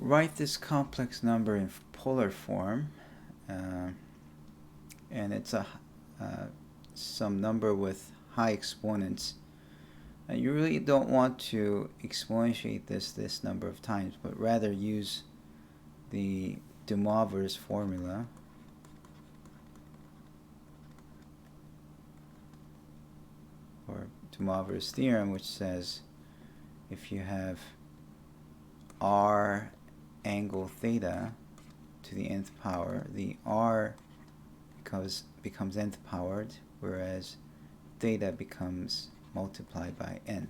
write this complex number in polar form, and it's some number with high exponents. You really don't want to exponentiate this number of times, but rather use the de Moivre's formula. Or de Moivre's theorem, which says if you have r angle theta to the nth power, the r becomes nth powered, whereas theta becomes multiplied by n.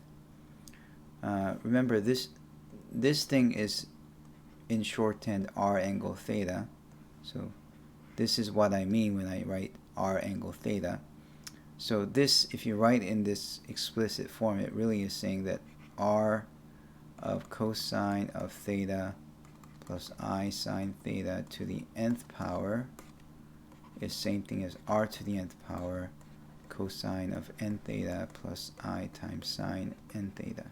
Remember, this thing is in shorthand r angle theta, so this is what I mean when I write r angle theta. So this, if you write in this explicit form, it really is saying that r of cosine of theta plus I sine theta to the nth power is same thing as r to the nth power cosine of n theta plus I times sine n theta.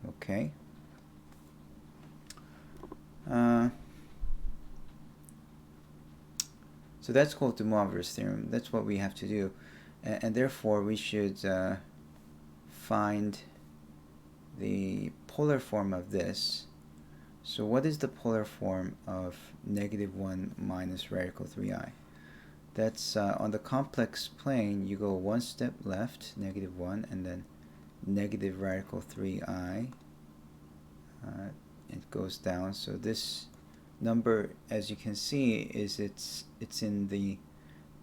Okay. So that's called de Moivre's theorem. That's what we have to do, and therefore we should find the polar form of this. So what is the polar form of -1 minus radical 3i? That's on the complex plane, you go one step left, -1, and then negative radical 3i. It goes down. So this number, as you can see, is it's in the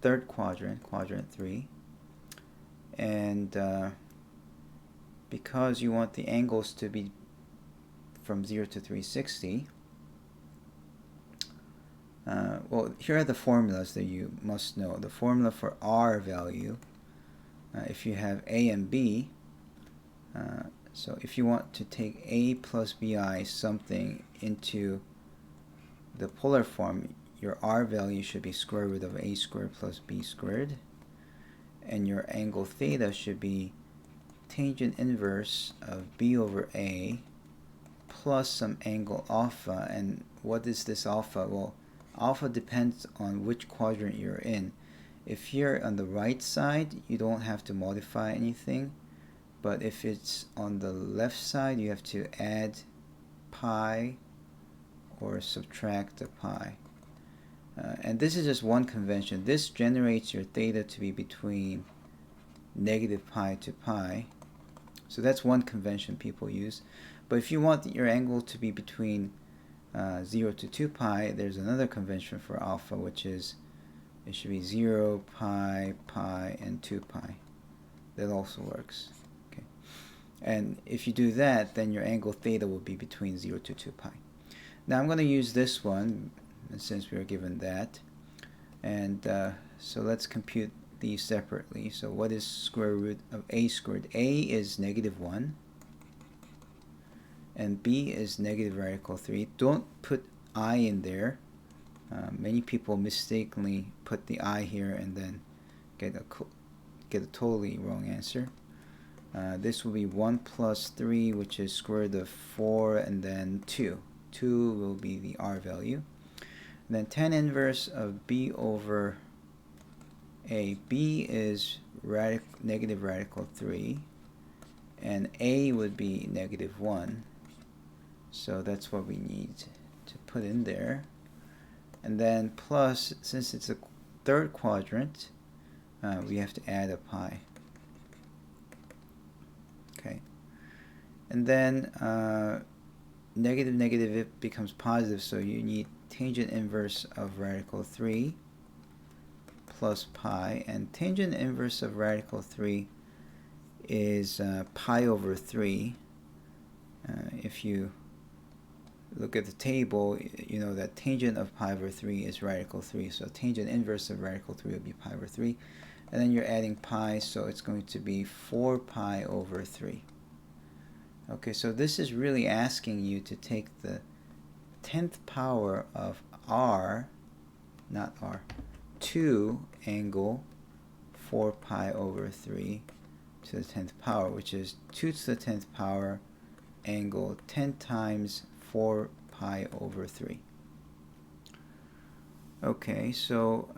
third quadrant, quadrant 3, and because you want the angles to be from 0 to 360, well, here are the formulas that you must know. The formula for r value, if you have a and b, so if you want to take a plus bi something into the polar form, your r value should be square root of a squared plus b squared, and your angle theta should be tangent inverse of b over a plus some angle alpha. And what is this alpha? Well, alpha depends on which quadrant you're in. If you're on the right side, you don't have to modify anything, but if it's on the left side, you have to add pi or subtract the pi. And this is just one convention. This generates your theta to be between -pi to pi. So that's one convention people use. But if you want your angle to be between 0 to 2 pi, there's another convention for alpha, which is it should be 0, pi, pi, and 2 pi. That also works. Okay. And if you do that, then your angle theta will be between 0 to 2 pi. Now I'm going to use this one, since we were given that. And so let's compute these separately. So what is square root of a squared? A is -1, and b is negative radical 3. Don't put I in there. Many people mistakenly put the I here and then get a totally wrong answer. This will be 1 plus 3, which is square root of 4, and then 2. 2 will be the r value. And then tan inverse of b over a. b is negative radical 3, and a would be -1. So that's what we need to put in there. And then plus, since it's a third quadrant, we have to add a pi. Okay. And then negative, it becomes positive, so you need tangent inverse of radical 3 plus pi. And tangent inverse of radical 3 is pi over 3. If you look at the table, you know that tangent of pi over 3 is radical 3. So tangent inverse of radical 3 will be pi over 3. And then you're adding pi, so it's going to be 4 pi over 3. Okay, so this is really asking you to take the 10th power of r, not r, 2 angle 4 pi over 3 to the 10th power, which is 2 to the 10th power angle 10 times 4 pi over 3. Okay, so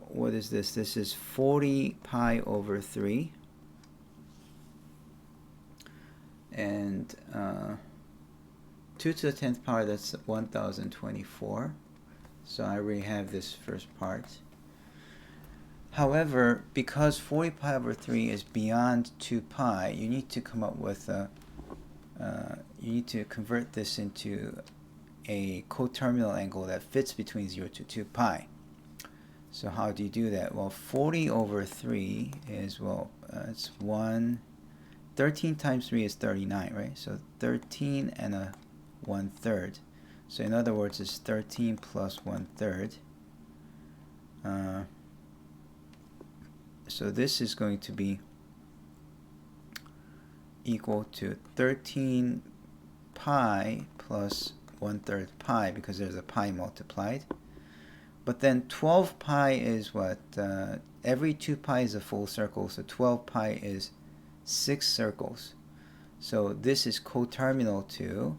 what is this? This is 40 pi over 3. And 2 to the 10th power, that's 1024. So I already have this first part. However, because 40 pi over 3 is beyond 2 pi, you need to come up with a, you need to convert this into a coterminal angle that fits between 0 to 2 pi. So how do you do that? Well, 40 over 3 is, well, it's 13 times 3 is 39, right? So 13 and a 1/3. So in other words, it's 13 plus 1/3. So this is going to be equal to 13 pi plus 1/3 pi, because there's a pi multiplied. But then 12 pi is what? Every 2 pi is a full circle, so 12 pi is 6 circles. So this is coterminal to,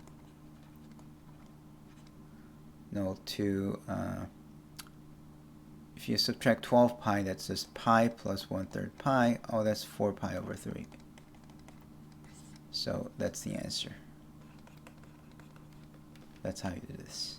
if you subtract 12 pi, that's just pi plus 1/3 pi. Oh, that's 4 pi over 3. So that's the answer. That's how you do this.